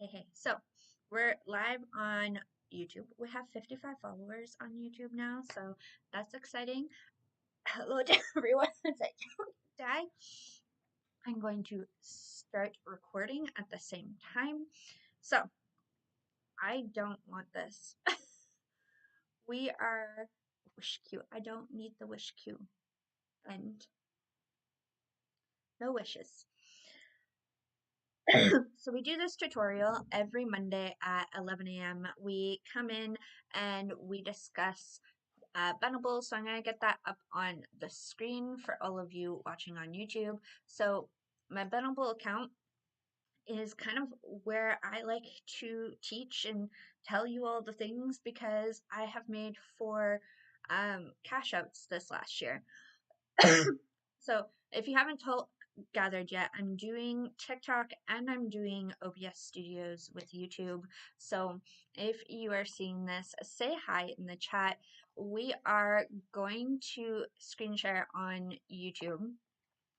Hey. So we're live on YouTube. We have 55 followers on YouTube now, so that's exciting. Hello to everyone as I die. I'm going to start recording at the same time. So I don't want this. We are wish queue. I don't need the wish queue. And no wishes. So we do this tutorial every Monday at 11 a.m. We come in and we discuss Benable. So I'm going to get that up on the screen for all of you watching on YouTube. So my Benable account is kind of where I like to teach and tell you all the things because I have made 4 cash outs this last year. So if you haven't gathered yet, I'm doing TikTok and I'm doing OBS Studios with YouTube. So if you are seeing this, say hi in the chat. We are going to screen share on YouTube.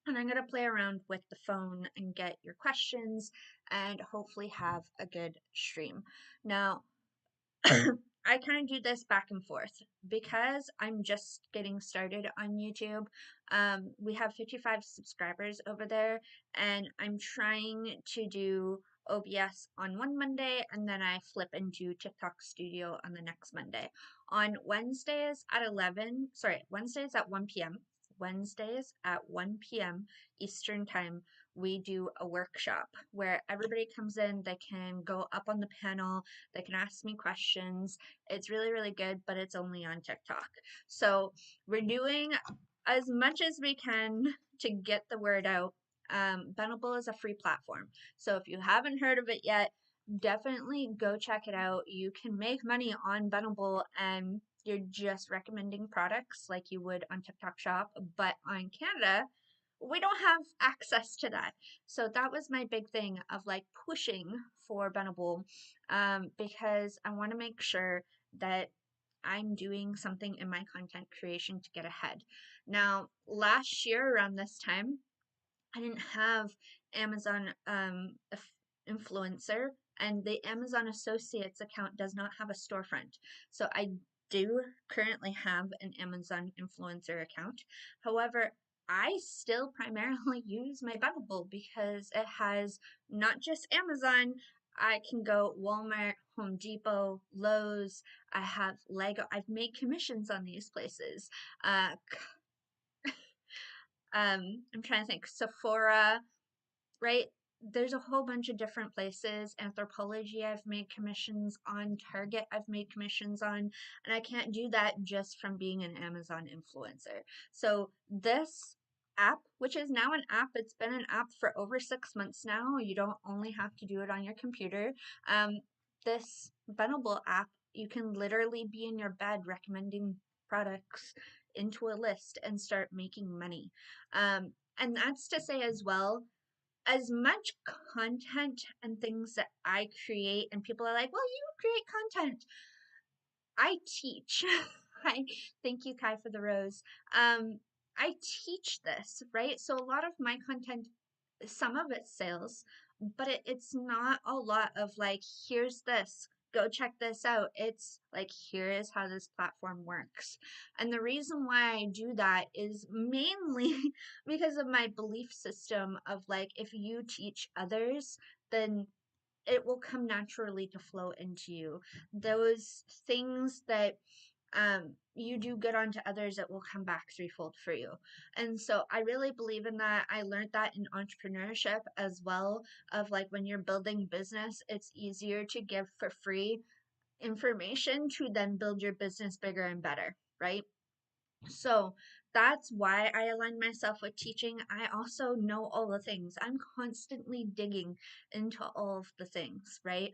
And I'm going to play around with the phone and get your questions and hopefully have a good stream. Now, I kind of do this back and forth because I'm just getting started on YouTube. We have 55 subscribers over there, and I'm trying to do OBS on one Monday, and then I flip into TikTok Studio on the next Monday. On Wednesdays at 1 p.m. Wednesdays at 1 p.m. Eastern Time, we do a workshop where everybody comes in, they can go up on the panel, they can ask me questions. It's really, really good, but it's only on TikTok. So we're doing as much as we can to get the word out. Benable is a free platform. So if you haven't heard of it yet, definitely go check it out. You can make money on Benable and you're just recommending products like you would on TikTok Shop, but on Canada, we don't have access to that. So that was my big thing of like pushing for Benable, because I want to make sure that I'm doing something in my content creation to get ahead. Now, last year around this time, I didn't have Amazon influencer, and the Amazon Associates account does not have a storefront. So I do currently have an Amazon influencer account. However, I still primarily use my Benable because it has not just Amazon. I can go Walmart, Home Depot, Lowe's. I have Lego. I've made commissions on these places. Uh, I'm trying to think. Sephora, right? There's a whole bunch of different places. Anthropology, I've made commissions on. Target, I've made commissions on. And I can't do that just from being an Amazon influencer. So this app, which is now an app, it's been an app for over 6 months now. You don't only have to do it on your computer. This Benable app, you can literally be in your bed recommending products into a list and start making money. And that's to say as well, as much content and things that I create, and people are like, well, you create content. I teach. I thank you, Kai, for the rose. I teach this, right? So a lot of my content, some of it's sales, but it's not a lot of like, here's this, go check this out. It's like, here is how this platform works. And the reason why I do that is mainly because of my belief system of like, if you teach others, then it will come naturally to flow into you. Those things that you do good unto others, it will come back threefold for you. And so I really believe in that. I learned that in entrepreneurship as well, of like when you're building business, it's easier to give for free information to then build your business bigger and better, right? So that's why I align myself with teaching. I also know all the things. I'm constantly digging into all of the things, right?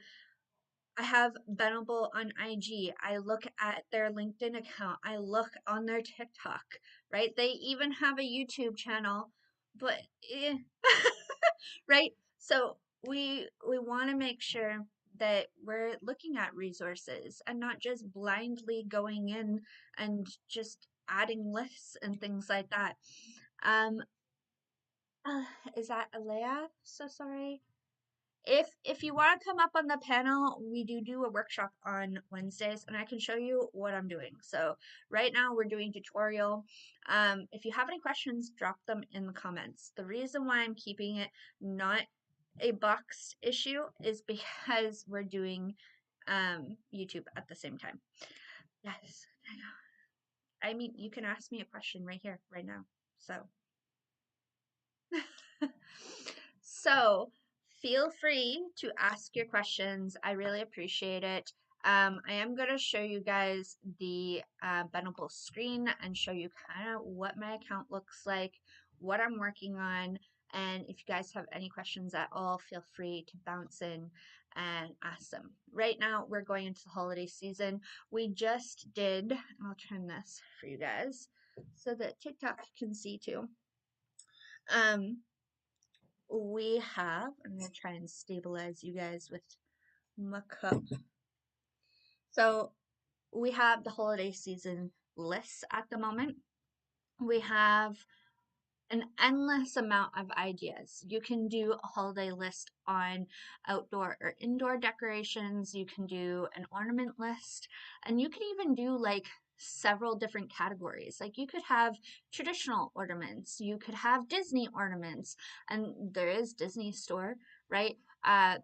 I have Benable on IG. I look at their LinkedIn account. I look on their TikTok, right? They even have a YouTube channel, but right? So we want to make sure that we're looking at resources and not just blindly going in and just adding lists and things like that. Um, is that Alea? So sorry. if you want to come up on the panel, we do a workshop on Wednesdays, and I can show you what I'm doing. So right now we're doing tutorial. If you have any questions, drop them in the comments. The reason why I'm keeping it not a boxed issue is because we're doing YouTube at the same time. Yes, I know. I mean, you can ask me a question right here, right now. So, so feel free to ask your questions. I really appreciate it. I am going to show you guys the Benable screen and show you kind of what my account looks like, what I'm working on, and if you guys have any questions at all, feel free to bounce in and ask them. Right now, we're going into the holiday season. We just did, I'll turn this for you guys so that TikTok can see too. We have, I'm going to try and stabilize you guys with my cup. So we have the holiday season lists at the moment. We have an endless amount of ideas. You can do a holiday list on outdoor or indoor decorations. You can do an ornament list, and you can even do like several different categories. Like you could have traditional ornaments, you could have Disney ornaments, and there is Disney store, right?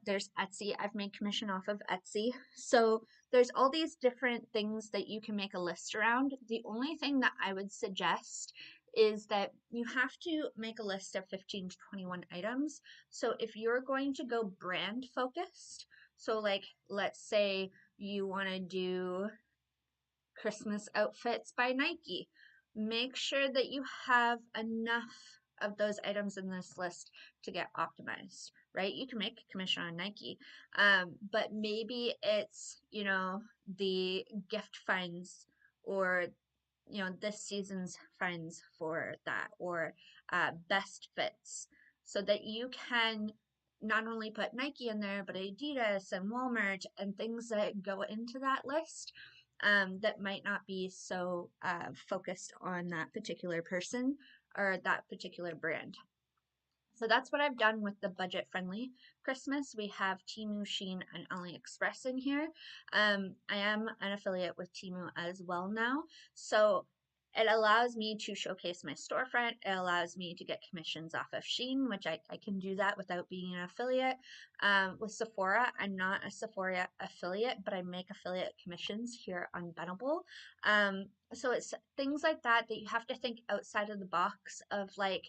There's Etsy. I've made commission off of Etsy. So there's all these different things that you can make a list around. The only thing that I would suggest is that you have to make a list of 15 to 21 items. So if you're going to go brand focused, so like let's say you want to do Christmas outfits by Nike, make sure that you have enough of those items in this list to get optimized, right? You can make a commission on Nike, but maybe it's, you know, the gift finds or this season's finds for that, or best fits, so that you can not only put Nike in there, but Adidas and Walmart and things that go into that list that might not be so focused on that particular person or that particular brand. So that's what I've done with the budget-friendly Christmas. We have Temu, Shein, and AliExpress in here. I am an affiliate with Temu as well now. So it allows me to showcase my storefront. It allows me to get commissions off of Shein, which I can do that without being an affiliate. With Sephora, I'm not a Sephora affiliate, but I make affiliate commissions here on Benable. So it's things like that that you have to think outside of the box of like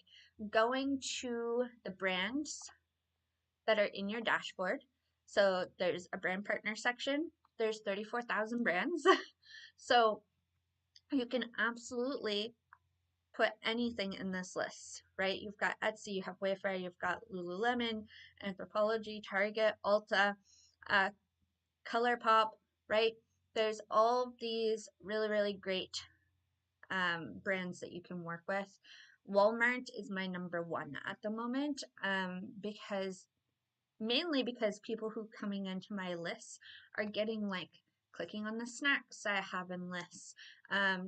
going to the brands that are in your dashboard. So there's a brand partner section. There's 34,000 brands. So you can absolutely put anything in this list, right? You've got Etsy, you have Wayfair, you've got Lululemon, Anthropologie, Target, Ulta, ColourPop, right? There's all these really, really great brands that you can work with. Walmart is my number one at the moment, because mainly because people who coming into my lists are getting like clicking on the snacks I have in lists.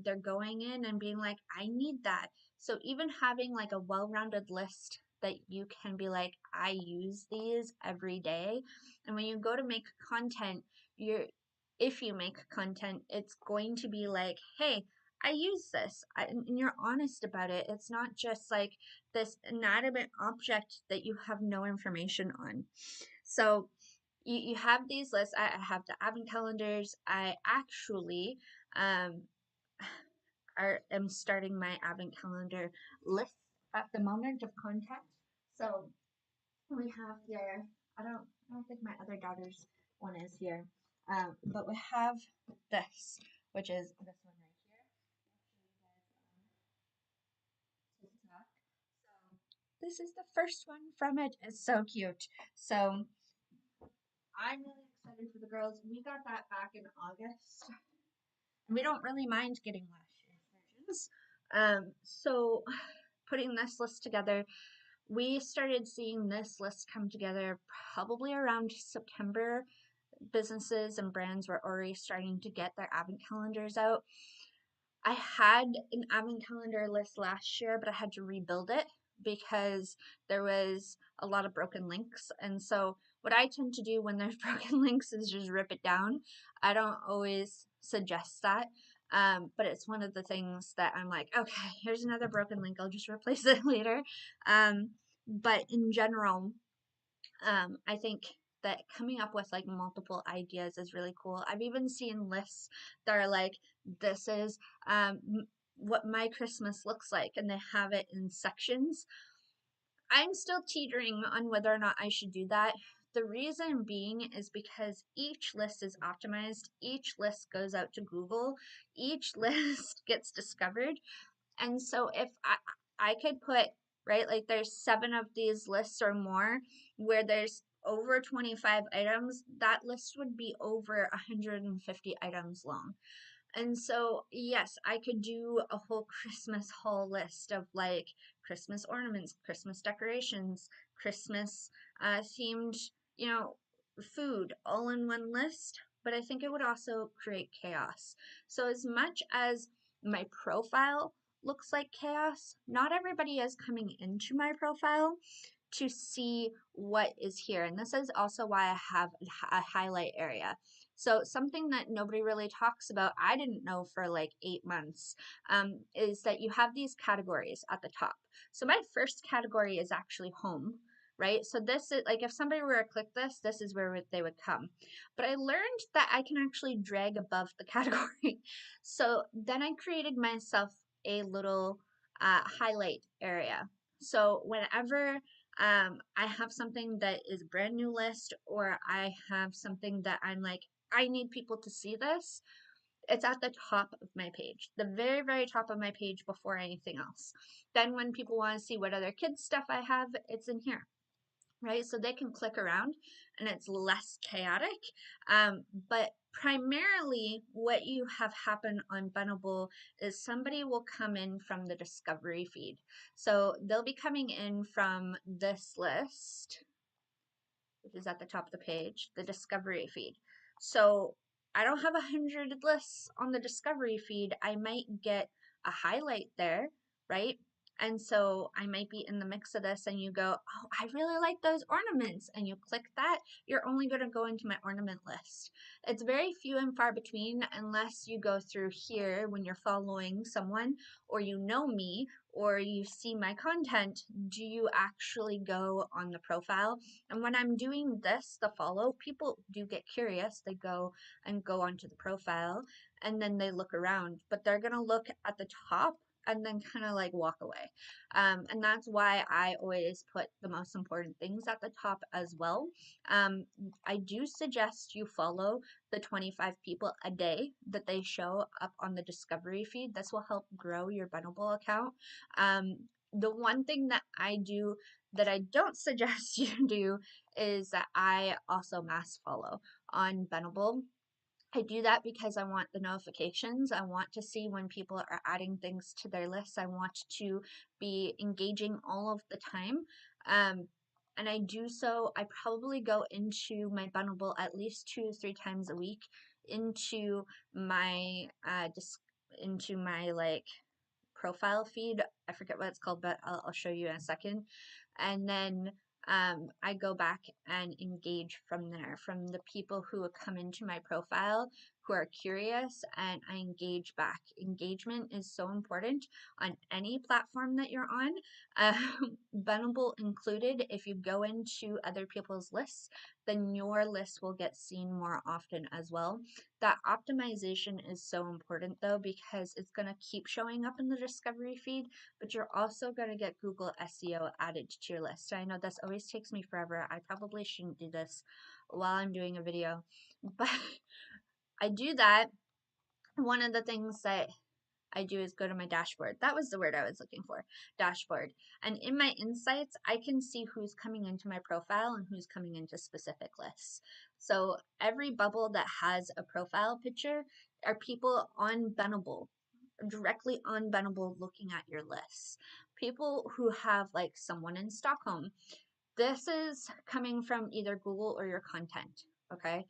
They're going in and being like, I need that. So even having like a well-rounded list that you can be like, I use these every day. And when you go to make content, if you make content, it's going to be like, hey, I use this, and you're honest about it. It's not just like this inanimate object that you have no information on. So you have these lists. I have the advent calendars. I actually am starting my advent calendar list at the moment of content. So we have here, I don't think my other daughter's one is here, but we have this, which is this one right here. TikTok. So this is the first one from it. It's so cute. So I'm really excited for the girls. We got that back in August. And we don't really mind getting last year's versions. So putting this list together, we started seeing this list come together probably around September. Businesses and brands were already starting to get their advent calendars out. I had an advent calendar list last year, but I had to rebuild it because there was a lot of broken links. And so What I tend to do when there's broken links is just rip it down. I don't always suggest that. But it's one of the things that I'm like, okay, here's another broken link. I'll just replace it later. But in general, I think that coming up with like multiple ideas is really cool. I've even seen lists that are like, this is what my Christmas looks like, and they have it in sections. I'm still teetering on whether or not I should do that. The reason being is because each list is optimized, each list goes out to Google, each list gets discovered. And so if I could put, right, like there's 7 of these lists or more where there's over 25 items, that list would be over 150 items long. And so, yes, I could do a whole Christmas haul list of like Christmas ornaments, Christmas decorations, Christmas themed, you know, food all in one list. But I think it would also create chaos. So, as much as my profile looks like chaos, not everybody is coming into my profile to see what is here. And this is also why I have a highlight area. So something that nobody really talks about, I didn't know for like 8 months, is that you have these categories at the top. So my first category is actually home, right? So this is like if somebody were to click this, this is where they would come. But I learned that I can actually drag above the category. So then I created myself a little highlight area. So whenever I have something that is a brand new list, or I have something that I'm like, I need people to see this, it's at the top of my page, the very, very top of my page before anything else. Then when people want to see what other kids stuff I have, it's in here, right? So they can click around and it's less chaotic. But primarily what you have happen on Benable is somebody will come in from the discovery feed. So they'll be coming in from this list, which is at the top of the page, the discovery feed. So I don't have 100 lists on the discovery feed. I might get a highlight there, right? And so I might be in the mix of this and you go, oh, I really like those ornaments. And you click that, you're only going to go into my ornament list. It's very few and far between unless you go through here when you're following someone or you know me or you see my content, do you actually go on the profile? And when I'm doing this, the follow, people do get curious. They go onto the profile and then they look around, but they're going to look at the top and then kind of like walk away. And that's why I always put the most important things at the top as well. I do suggest you follow the 25 people a day that they show up on the discovery feed. This will help grow your Benable account. The one thing that I do that I don't suggest you do is that I also mass follow on Benable. I do that because I want the notifications. I want to see when people are adding things to their lists. I want to be engaging all of the time. And I do so, I probably go into my Benable at least 2 or 3 times a week into my like profile feed. I forget what it's called, but I'll show you in a second. And then I go back and engage from there, from the people who come into my profile who are curious, and I engage back. Engagement is so important on any platform that you're on, Benable included. If you go into other people's lists, then your list will get seen more often as well. That optimization is so important though, because it's going to keep showing up in the discovery feed, but you're also going to get Google SEO added to your list. I know this always takes me forever. I probably shouldn't do this while I'm doing a video, but I do that. One of the things that I do is go to my dashboard. That was the word I was looking for, dashboard. And in my insights, I can see who's coming into my profile and who's coming into specific lists. So every bubble that has a profile picture are people on Benable, directly on Benable looking at your lists. People who have like someone in Stockholm. This is coming from either Google or your content, okay?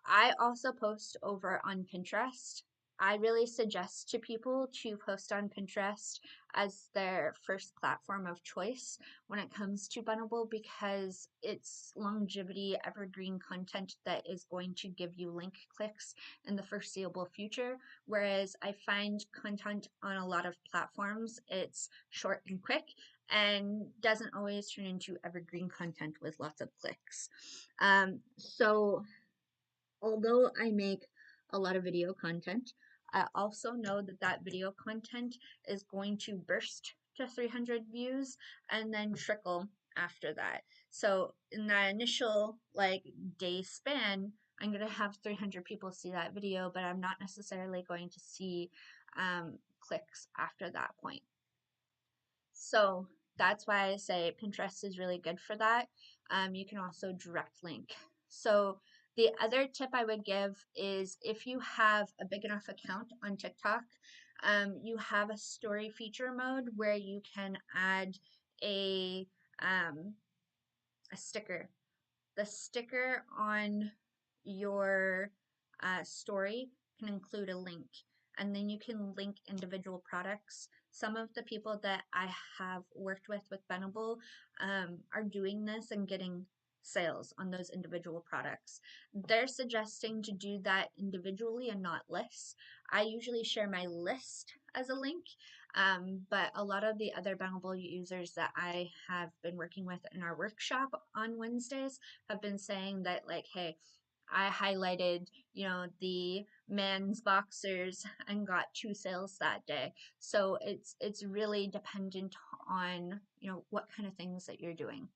I also post over on Pinterest. I really suggest to people to post on Pinterest as their first platform of choice when it comes to Benable, because it's longevity, evergreen content that is going to give you link clicks in the foreseeable future. Whereas I find content on a lot of platforms, it's short and quick and doesn't always turn into evergreen content with lots of clicks. So although I make a lot of video content, I also know that that video content is going to burst to 300 views and then trickle after that. So in that initial like day span, I'm going to have 300 people see that video, but I'm not necessarily going to see clicks after that point. So that's why I say Pinterest is really good for that. You can also direct link. So the other tip I would give is if you have a big enough account on TikTok, you have a story feature mode where you can add a, um, a sticker. The sticker on your story can include a link, and then you can link individual products. Some of the people that I have worked with Benable are doing this and getting sales on those individual products. They're suggesting to do that individually and not lists. I usually share my list as a link, but a lot of the other Benable users that I have been working with in our workshop on Wednesdays have been saying that, like, hey, I highlighted, the men's boxers and got 2 sales that day. So it's really dependent on, what kind of things that you're doing.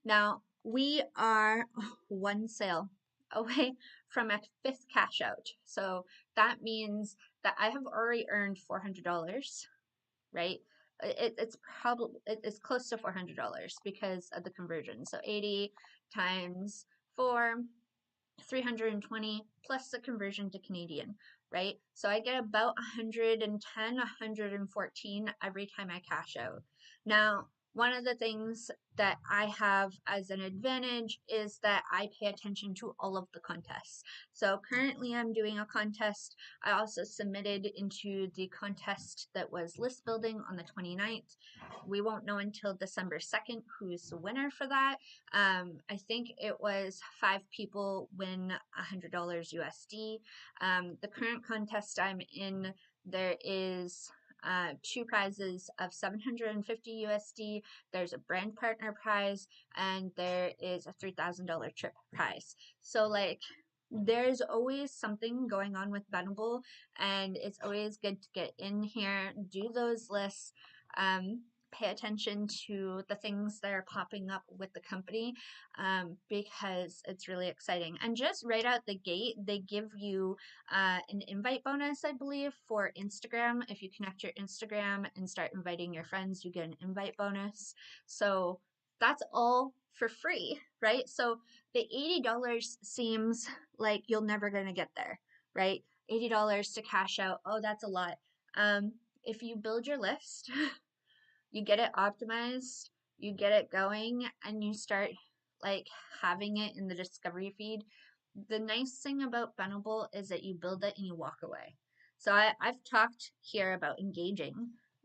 Now, we are one sale away from a 5th cash out. So that means that I have already earned $400, right? It's close to $400 because of the conversion. So 80 times 4, 320 plus the conversion to Canadian, right? So I get about 110, 114 every time I cash out. Now, one of the things that I have as an advantage is that I pay attention to all of the contests. So currently I'm doing a contest. I also submitted into the contest that was list building on the 29th. We won't know until December 2nd who's the winner for that. I think it was 5 people win $100 USD. The current contest I'm in, there is 2 prizes of 750 USD. There's a brand partner prize, and there is a $3,000 trip prize. So like, there's always something going on with Benable, and it's always good to get in here, do those lists, pay attention to the things that are popping up with the company, because it's really exciting. And just right out the gate, they give you an invite bonus, I believe, for Instagram. If you connect your Instagram and start inviting your friends, you get an invite bonus. So that's all for free, right? So the $80 seems like you're never going to get there, right? $80 to cash out. Oh, that's a lot. If you build your list, you get it optimized, you get it going, and you start like having it in the discovery feed. The nice thing about Benable is that you build it and you walk away. So I've talked here about engaging,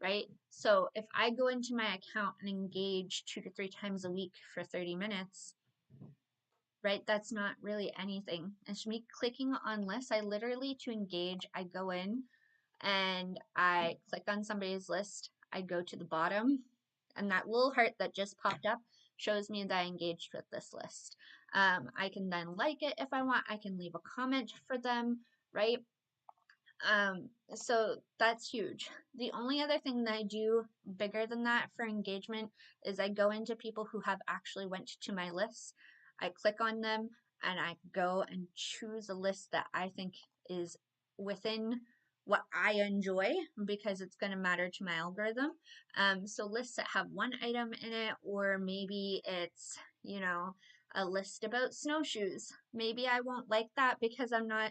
right? So if I go into my account and engage 2 to 3 times a week for 30 minutes, right? That's not really anything. It's me clicking on lists. I literally, to engage, I go in and I click on somebody's list. I go to the bottom, and that little heart that just popped up shows me that I engaged with this list. I can then like it if I want. I can leave a comment for them, right? So that's huge. The only other thing that I do bigger than that for engagement is I go into people who have actually went to my list. I click on them and I go and choose a list that I think is within what I enjoy, because it's going to matter to my algorithm. So lists that have one item in it, or maybe it's, a list about snowshoes. Maybe I won't like that because I'm not,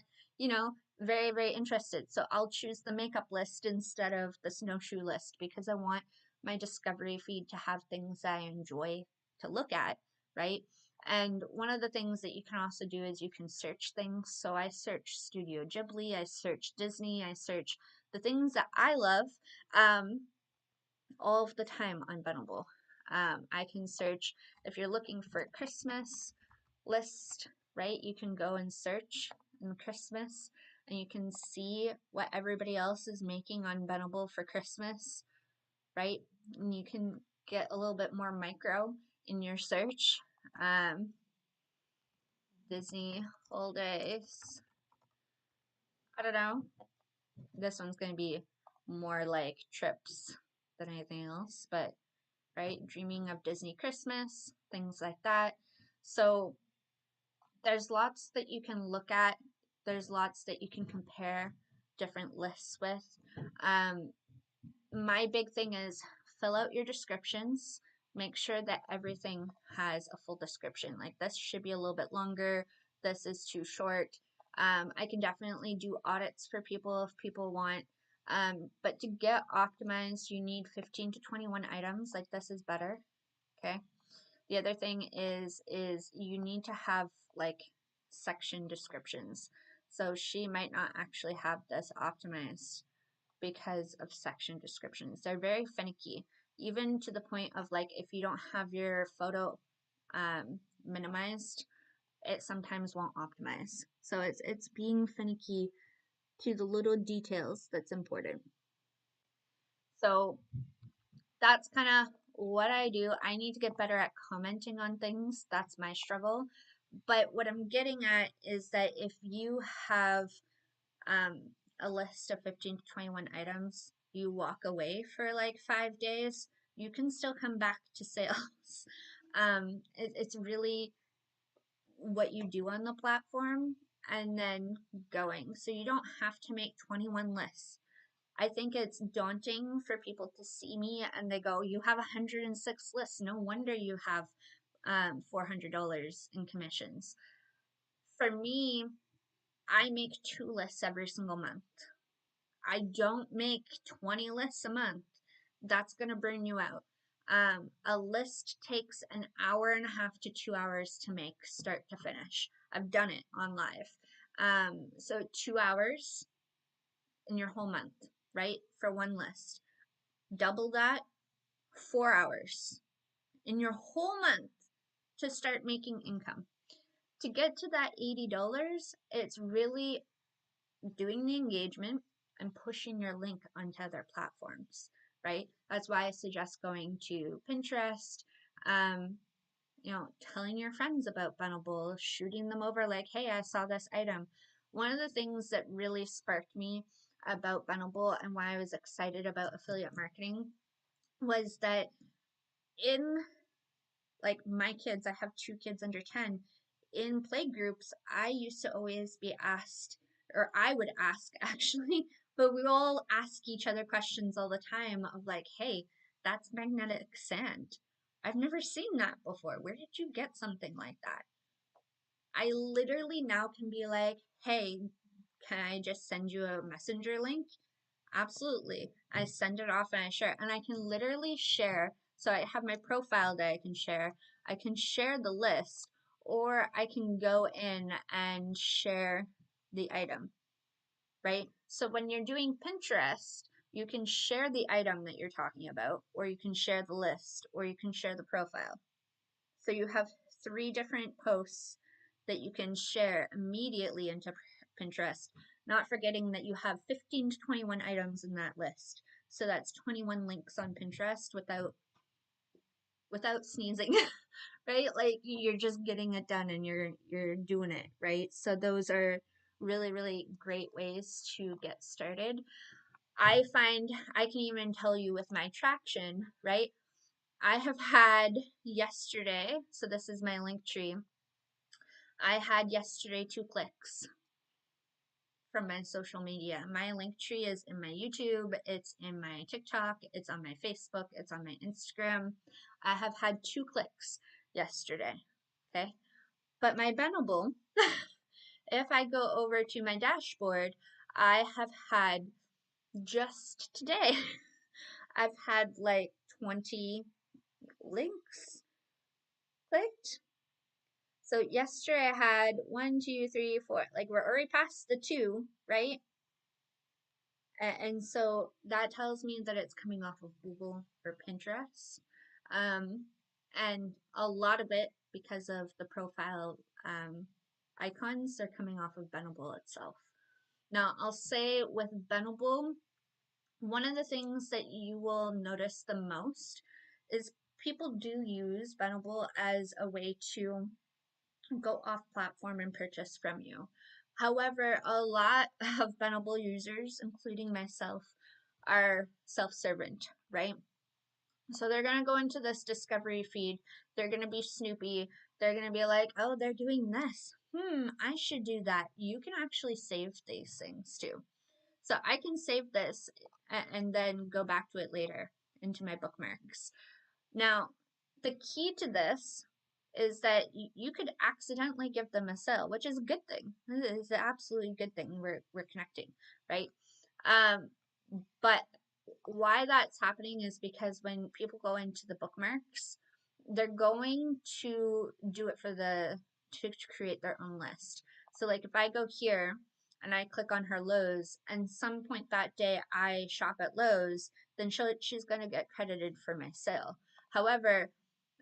very, very interested. So I'll choose the makeup list instead of the snowshoe list, because I want my discovery feed to have things I enjoy to look at, right? And one of the things that you can also do is you can search things. So I search Studio Ghibli, I search Disney, I search the things that I love all of the time on Benable. I can search if you're looking for Christmas list, right? You can go and search in Christmas and you can see what everybody else is making on Benable for Christmas, right? And you can get a little bit more micro in your search. Disney holidays. I don't know. This one's going to be more like trips than anything else, but right? Dreaming of Disney Christmas, things like that. So there's lots that you can look at. There's lots that you can compare different lists with. My big thing is fill out your descriptions. Make sure that everything has a full description. Like this should be a little bit longer. This is too short. I can definitely do audits for people if people want. But to get optimized, you need 15 to 21 items. Like this is better. Okay. The other thing is you need to have like section descriptions. So she might not actually have this optimized because of section descriptions. They're very finicky, even to the point of like if you don't have your photo minimized, it sometimes won't optimize. So it's being finicky to the little details that's important. So that's kind of what I do. I need to get better at commenting on things. That's my struggle. But what I'm getting at is that if you have um, a list of 15 to 21 items, you walk away for like 5 days, you can still come back to sales. It's really what you do on the platform and then going. So you don't have to make 21 lists. I think it's daunting for people to see me and they go, you have 106 lists. No wonder you have $400 in commissions. For me, I make 2 lists every single month. I don't make 20 lists a month. That's going to burn you out. A list takes an hour and a half to 2 hours to make, start to finish. I've done it on live. So 2 hours in your whole month, right? For one list. Double that, 4 hours in your whole month to start making income. To get to that $80, it's really doing the engagement and pushing your link onto other platforms, right? That's why I suggest going to Pinterest, telling your friends about Benable, shooting them over like, hey, I saw this item. One of the things that really sparked me about Benable and why I was excited about affiliate marketing was that in like my kids, I have 2 kids under 10, in play groups, I used to always be asked, or I would ask actually, but we all ask each other questions all the time of like, hey, that's magnetic sand. I've never seen that before. Where did you get something like that? I literally now can be like, hey, can I just send you a messenger link? Absolutely. I send it off and I share it. And I can literally share. So I have my profile that I can share. I can share the list or I can go in and share the item, right? So when you're doing Pinterest, you can share the item that you're talking about, or you can share the list, or you can share the profile. So you have 3 different posts that you can share immediately into Pinterest, not forgetting that you have 15 to 21 items in that list. So that's 21 links on Pinterest without sneezing, right? Like you're just getting it done and you're doing it, right? So those are really, really great ways to get started. I find I can even tell you with my traction, right? I have had yesterday, so this is my link tree. I had yesterday 2 clicks from my social media. My link tree is in my YouTube, it's in my TikTok, it's on my Facebook, it's on my Instagram. I have had 2 clicks yesterday. Okay. But my Benable, if I go over to my dashboard, I have had just today, I've had like 20 links clicked. So yesterday I had 1, 2, 3, 4. Like we're already past the 2, right? And so that tells me that it's coming off of Google or Pinterest. Um, and a lot of it, because of the profile icons, are coming off of Benable itself. Now, I'll say with Benable, one of the things that you will notice the most is people do use Benable as a way to go off platform and purchase from you. However, a lot of Benable users, including myself, are self-servant, right? So they're going to go into this discovery feed. They're going to be snoopy. They're going to be like, oh, they're doing this. I should do that. You can actually save these things too. So I can save this and then go back to it later into my bookmarks. Now, the key to this is that you could accidentally give them a sale, which is a good thing. It's an absolutely good thing. We're connecting, right? Um, but why that's happening is because when people go into the bookmarks, they're going to do it for to create their own list. So like if I go here and I click on her Lowe's, and some point that day I shop at Lowe's, then she's going to get credited for my sale. However,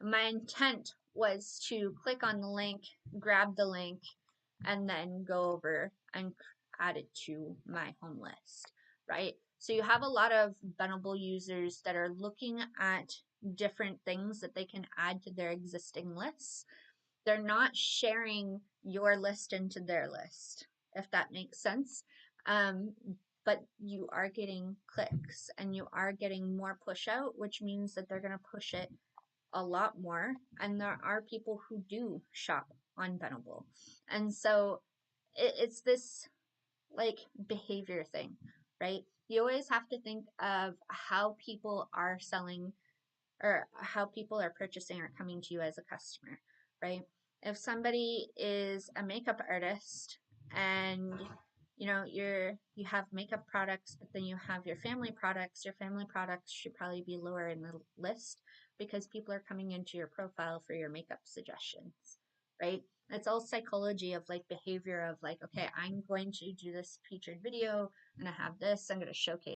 my intent was to click on the link, grab the link, and then go over and add it to my home list, right? So you have a lot of Benable users that are looking at different things that they can add to their existing lists. They're not sharing your list into their list, if that makes sense. But you are getting clicks and you are getting more push out, which means that they're going to push it a lot more. And there are people who do shop on Benable. And so it's this like behavior thing, right? You always have to think of how people are selling or how people are purchasing or coming to you as a customer, right? If somebody is a makeup artist and you have makeup products, but then you have your family products should probably be lower in the list because people are coming into your profile for your makeup suggestions, right? It's all psychology of like behavior of like, okay, I'm going to do this featured video, I'm gonna have this, I'm gonna showcase